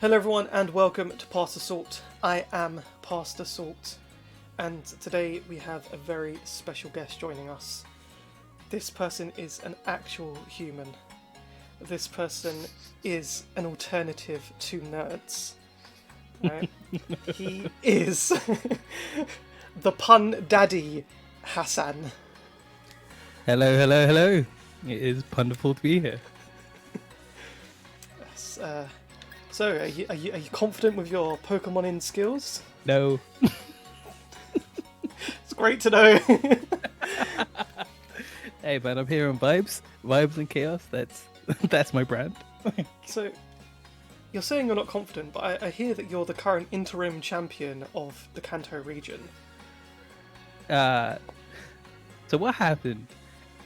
Hello everyone and welcome to PassTheSalt. I am PassTheSalt and today we have a very special guest joining us. This person is an actual human. This person is an alternative to nerds. Right? He is the pun daddy, Hassan. Hello, hello, hello. It is wonderful to be here. Yes, so, are you confident with your Pokemon-in skills? No. It's great to know. Hey man, I'm here on vibes and chaos. That's my brand. So, you're saying you're not confident, but I hear that you're the current interim champion of the Kanto region. So what happened,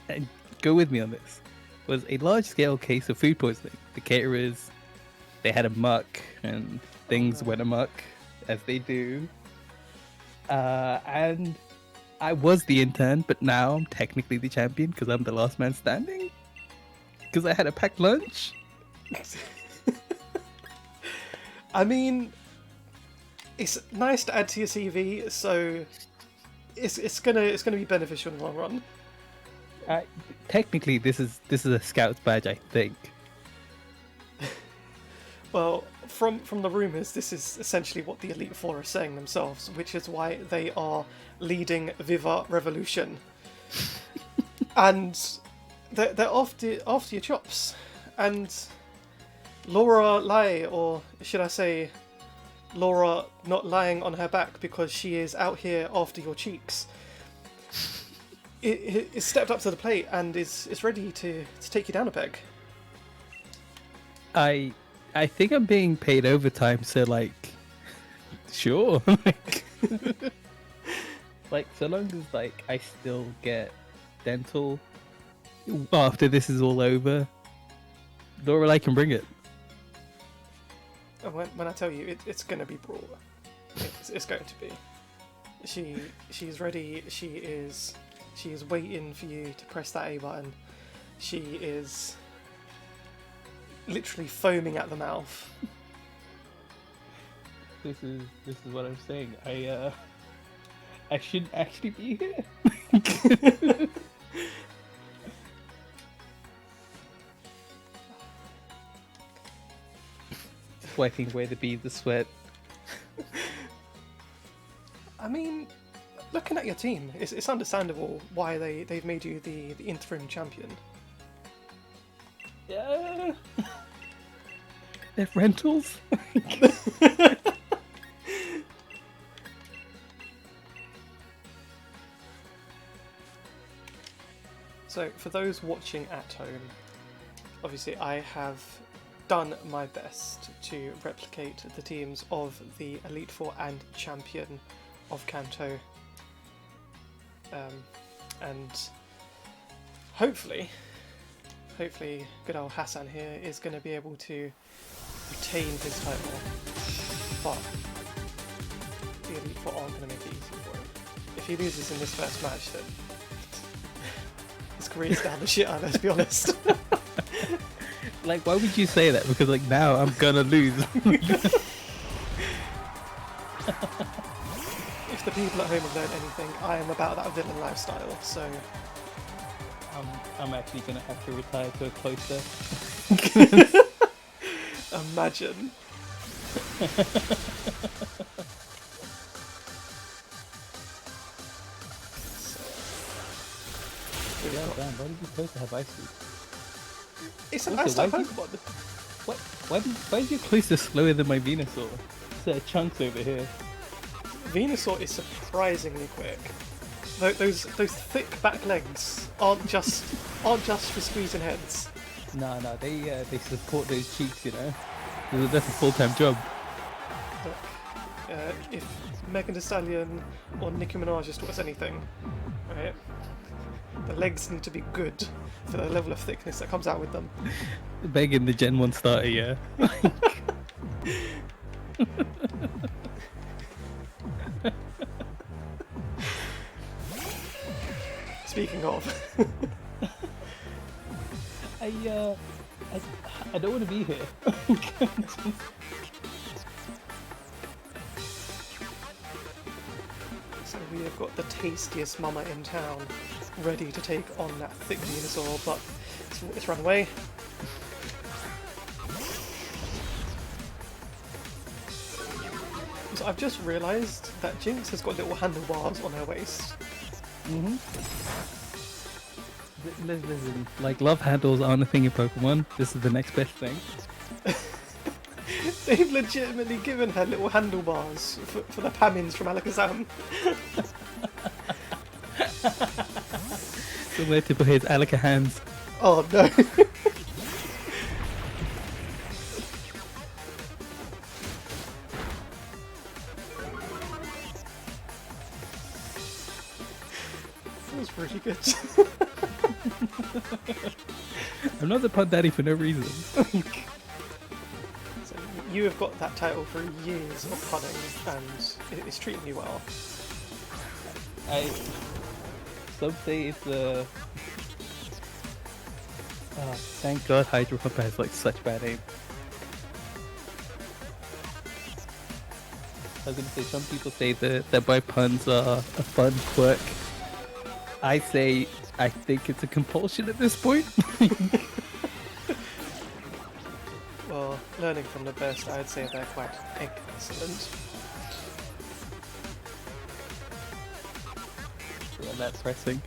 and go with me on this, was a large-scale case of food poisoning. The caterers, they had a muck, and things went amok, as they do. And I was the intern, but now I'm technically the champion because I'm the last man standing. Because I had a packed lunch. I mean, it's nice to add to your CV, so it's gonna be beneficial in the long run. Technically, this is a scout's badge, I think. Well, from the rumours, this is essentially what the Elite Four are saying themselves, which is why they are leading Viva Revolution. And they're after your chops. And Laura Lai, or should I say Laura not lying on her back because she is out here after your cheeks, is stepped up to the plate and is ready to take you down a peg. I think I'm being paid overtime, so like, sure. Like, so long as like I still get dental after this is all over, Laura, I can bring it. And when I tell you, it's going to be brawler. It's going to be. She's ready. She is waiting for you to press that A button. She is literally foaming at the mouth. This is what I'm saying. I shouldn't actually be here. Wiping away the beads of sweat. I mean, looking at your team, it's understandable why they've made you the interim champion. Yeah. They're rentals. So, for those watching at home, obviously I have done my best to replicate the teams of the Elite Four and Champion of Kanto. And hopefully good old Hassan here is going to be able to retain his title, but the Elite Four aren't going to make it easy for him. If he loses in this first match, then his career's down the shitter, let's be honest. Like, why would you say that? Because like now I'm gonna lose. If the people at home have learned anything, I am about that villain lifestyle, so I'm actually gonna have to retire to a cloister. imagine. Yeah, damn, why did you supposed to have ice cream? It's an Also, ice type why Pokemon. Why is your cloister slower than my Venusaur? There are chunks over here. Venusaur is surprisingly quick. Those thick back legs aren't just for squeezing heads. No, they support those cheeks, you know. That's a full-time job. Look, if Megan Thee Stallion or Nicki Minaj has taught us anything, right? The legs need to be good for the level of thickness that comes out with them. Begging the Gen 1 starter, yeah. Speaking of, I don't want to be here. So we have got the tastiest mama in town, ready to take on that thick Venusaur, but it's run away. So I've just realised that Jinx has got little handlebars on her waist. Listen, like love handles aren't a thing in Pokemon. This is the next best thing. They've legitimately given her little handlebars for the Pamins from Alakazam. Somewhere to put his Alaka hands. Oh no. That was really good. I'm not the pun daddy for no reason. So you have got that title for years of punning, and it's treating you well. Some say it's the. Oh, thank God Hydro Pump has like such bad aim. I was gonna say some people say that my puns are a fun quirk. I say I think it's a compulsion at this point. Well, learning from the best, I'd say they're quite excellent. Yeah, that's pressing.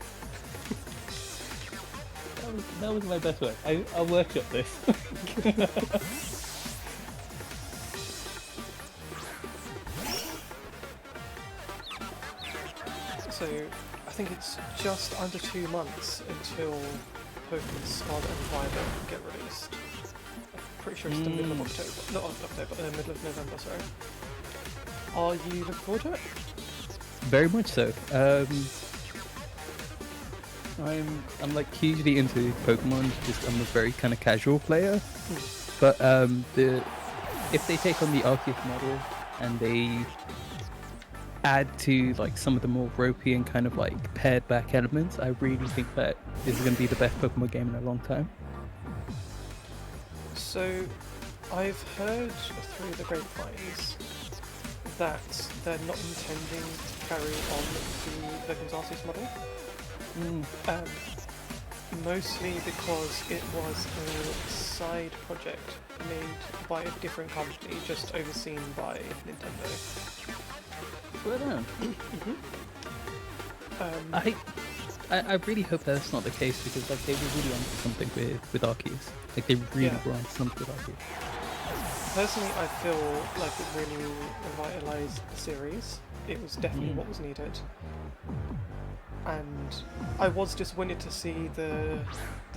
That was my best work. I'll workshop this. So, I think it's just under 2 months until Pokemon Scarlet and Violet get released. I'm pretty sure it's the middle of October. Not October, middle of November, sorry. Are you looking forward to it? Very much so. I'm like hugely into Pokemon. Just I'm a very kind of casual player. But if they take on the Arceus model and they add to like some of the more ropey and kind of like pared back elements, I really think that this is going to be the best Pokemon game in a long time. So, I've heard through the grapevines that they're not intending to carry on the Legends Arceus model. Mostly because it was a side project made by a different company, just overseen by Nintendo. Swear down. I really hope that's not the case, because like they were really onto something with Arceus. Like they really were onto something with Arceus. Personally, I feel like it really revitalised the series. It was definitely what was needed. And I was disappointed to see them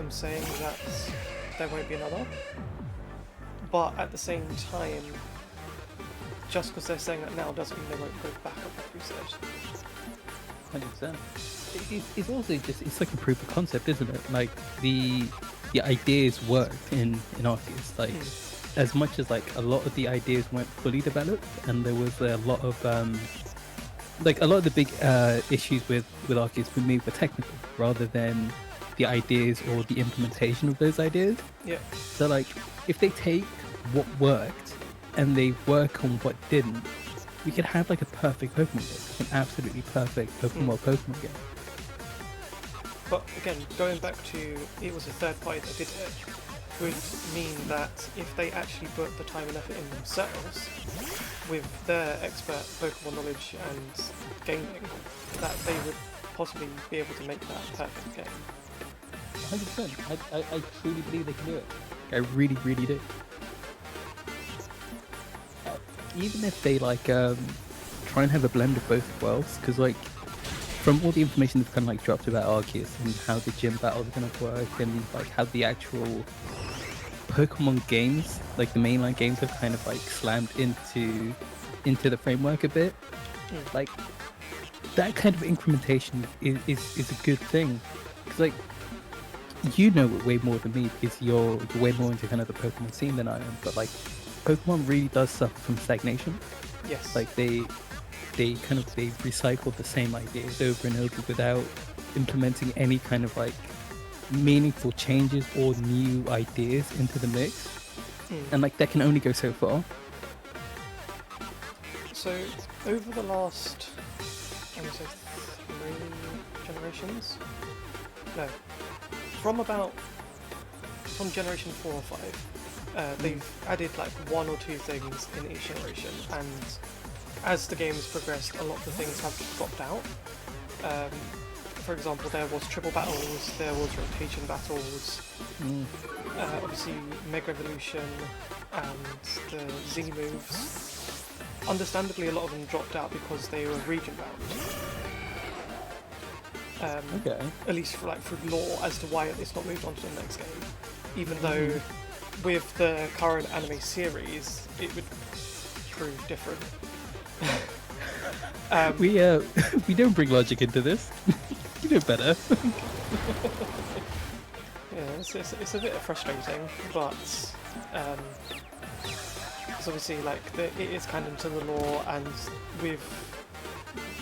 saying that there won't be another. But at the same time, just because they're saying that now doesn't mean they won't go back on what you said. 100%. It's also just, it's like a proof of concept, isn't it? Like the ideas worked in Arceus. Like as much as like a lot of the ideas weren't fully developed, and there was a lot of like a lot of the big issues with Arceus for me were technical rather than the ideas or the implementation of those ideas. Yeah. So like if they take what worked and they work on what didn't, we could have like a perfect Pokemon game, like an absolutely perfect Pokemon game. But again, going back to it was a third party that did it, would mean that if they actually put the time and effort in themselves, with their expert Pokemon knowledge and gaming, that they would possibly be able to make that perfect game. 100%. I truly believe they can do it. I really, really do. Even if they like try and have a blend of both worlds, because like from all the information that's kind of like dropped about Arceus and how the gym battles are going to work, and like how the actual Pokemon games, like the mainline games, have kind of like slammed into the framework a bit. Like that kind of incrementation is a good thing, because like you know it way more than me, because you're way more into kind of the Pokemon scene than I am. But like Pokemon really does suffer from stagnation. Yes. Like they recycle the same ideas over and over without implementing any kind of like meaningful changes or new ideas into the mix. And like that can only go so far. So over the last I'm going to say 3 generations. No, from generation 4 or 5, they've added like 1 or 2 things in each generation, and as the game's progressed, a lot of the things have dropped out. For example, there was triple battles, there was rotation battles, obviously Mega Evolution and the Z moves. Understandably, a lot of them dropped out because they were region bound. Okay. At least for through lore as to why it's not moved on to the next game. Even though with the current anime series, it would prove different. We don't bring logic into this. You know better. Yeah, it's a bit frustrating, but it's obviously it is canon to the lore, and with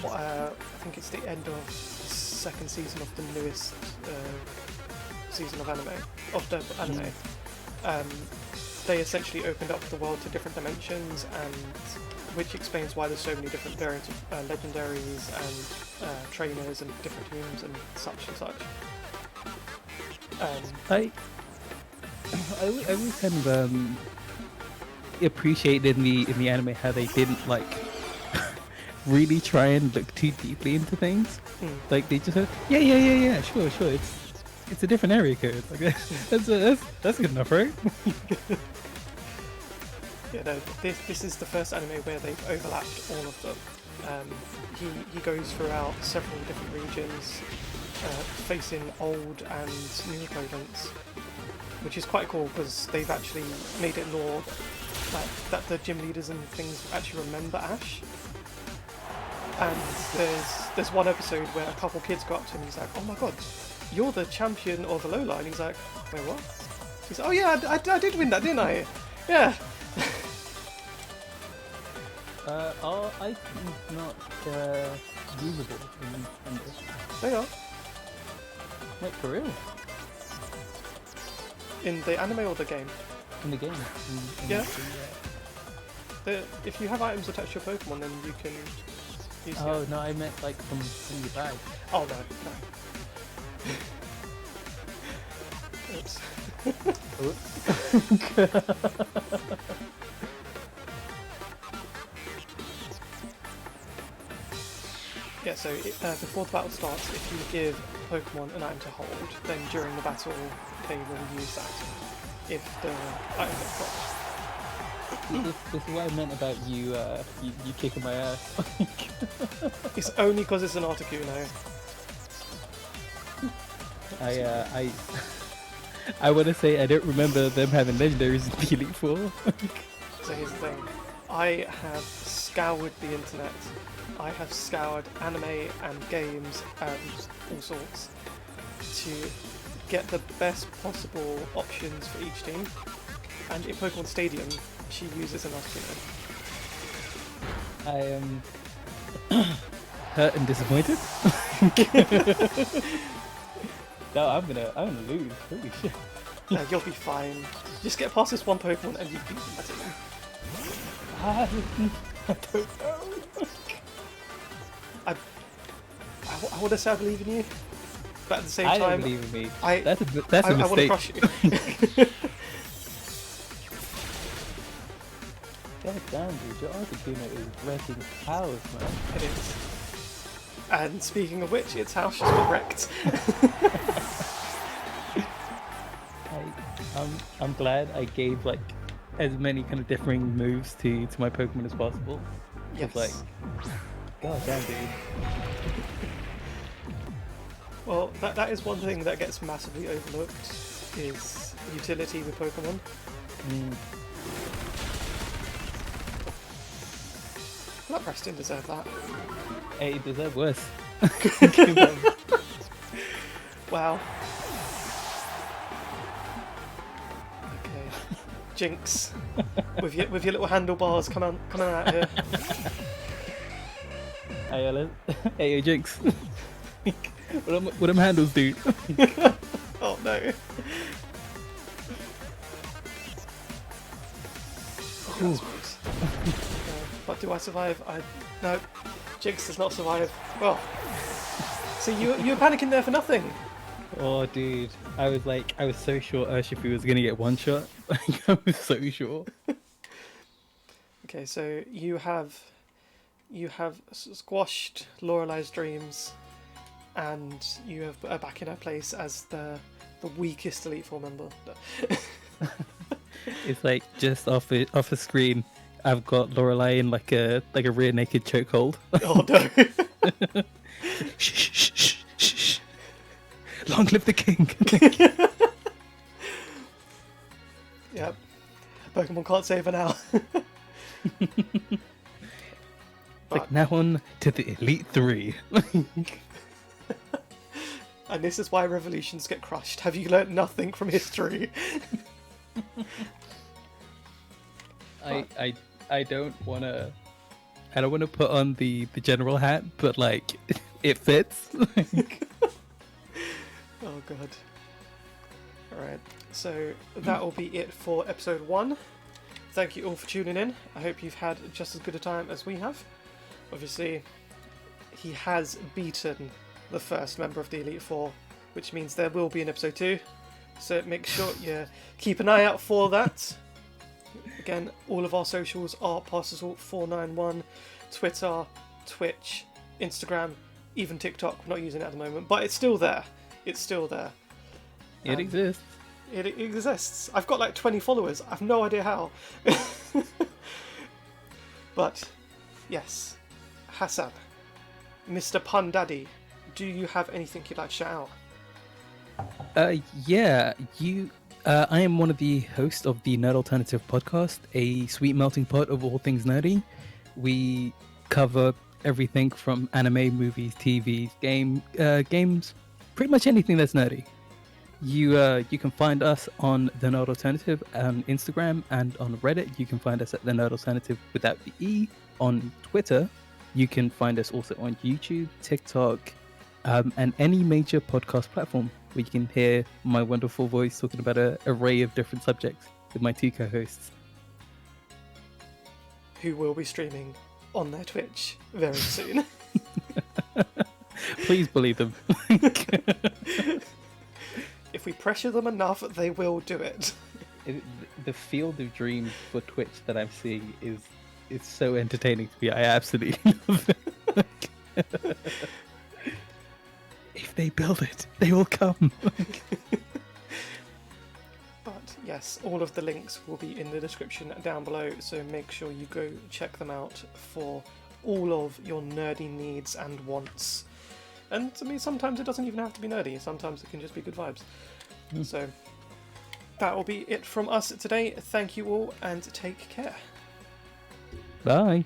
I think it's the end of the 2nd season of the newest season of anime. They essentially opened up the world to different dimensions, and which explains why there's so many different variants of legendaries and trainers and different teams and such and such. I always kind of appreciated in the anime how they didn't really try and look too deeply into things. Like they just said, yeah, sure, it's a different area code. Like that's good enough, right? Yeah, no, this is the first anime where they've overlapped all of them. He goes throughout several different regions, facing old and new opponents, which is quite cool because they've actually made it lore that the gym leaders and things actually remember Ash. And there's one episode where a couple kids go up to him and he's like, "Oh my god, you're the champion of Alola," and he's like, "Wait, what?" He's like, "Oh yeah, I did win that, didn't I? Yeah." Are items not usable in this? They are. Wait, for real? In the anime or the game? In the game? Yeah. If you have items attached to your Pokemon, then you can use them. Oh, no, I meant from your bag. Oh, no. Oops. Yeah, so before the battle starts, if you give Pokemon an item to hold, then during the battle they will use that if the item gets dropped. This is what I meant about you kicking my ass. It's only because it's an Articuno. I want to say I don't remember them having legendaries in the Elite Four. So here's the thing. I have scoured the internet. I have scoured anime and games and all sorts to get the best possible options for each team. And in Pokemon Stadium, she uses an Articuno. I am hurt and disappointed. No, I'm gonna lose. Holy shit. You'll be fine. Just get past this one Pokemon and you beat them. That's it. I don't know. I want to say I believe in you, but at the same I time, don't believe in me. I That's a want to mistake. crush you. God damn, dude, your Articuno is wrecking cows, man. It is. And speaking of which, its house just got wrecked. I'm glad I gave as many kind of differing moves to my Pokemon as possible. Yes. God damn, dude. Well, that is one thing that gets massively overlooked, is utility with Pokemon. That Preston deserved that. Hey, you deserve worse. Wow. Okay. Jinx. with your little handlebars, come on out here. Hey, Ellen. Hey, Jinx. What them handles do? Oh no. But do I survive? No. Jinx does not survive. Well, so you were panicking there for nothing. Oh, dude, I was so sure Urshifu was gonna get one shot. Like, I was so sure. Okay, so you have squashed Lorelei's dreams, and you have put her back in her place as the weakest Elite Four member. It's like just off a screen. I've got Lorelei in like a rear naked chokehold. Oh no! Shh, shh, shh, shh, shh. Long live the king! Yep. Pokemon can't save her now. It's like now on to the Elite Three. And this is why revolutions get crushed. Have you learnt nothing from history? I don't wanna put on the general hat, but like it fits. Oh god. Alright, so that will be it for episode 1. Thank you all for tuning in. I hope you've had just as good a time as we have. Obviously, he has beaten the first member of the Elite Four, which means there will be an episode 2. So make sure you keep an eye out for that. Again, all of our socials are PassTheSalt491, Twitter, Twitch, Instagram, even TikTok. We're not using it at the moment, but it's still there. It's still there. It exists. It exists. I've got like 20 followers. I've no idea how. But, yes. Hassan, Mr. Pun Daddy, do you have anything you'd like to shout out? Yeah, I am one of the hosts of the Nerd Alternative podcast, a sweet melting pot of all things nerdy. We cover everything from anime, movies, TV, games, pretty much anything that's nerdy. You can find us on The Nerd Alternative on Instagram and on Reddit. You can find us at The Nerd Alternative without the E. On Twitter, you can find us also on YouTube, TikTok, and any major podcast platform where you can hear my wonderful voice talking about an array of different subjects with my 2 co-hosts. Who will be streaming on their Twitch very soon. Please believe them. If we pressure them enough, they will do it. The field of dreams for Twitch that I'm seeing is so entertaining to me. I absolutely love it. If they build it, they will come. But yes, all of the links will be in the description down below, so make sure you go check them out for all of your nerdy needs and wants. And I mean, sometimes it doesn't even have to be nerdy, sometimes it can just be good vibes. So that will be it from us today. Thank you all and take care. Bye.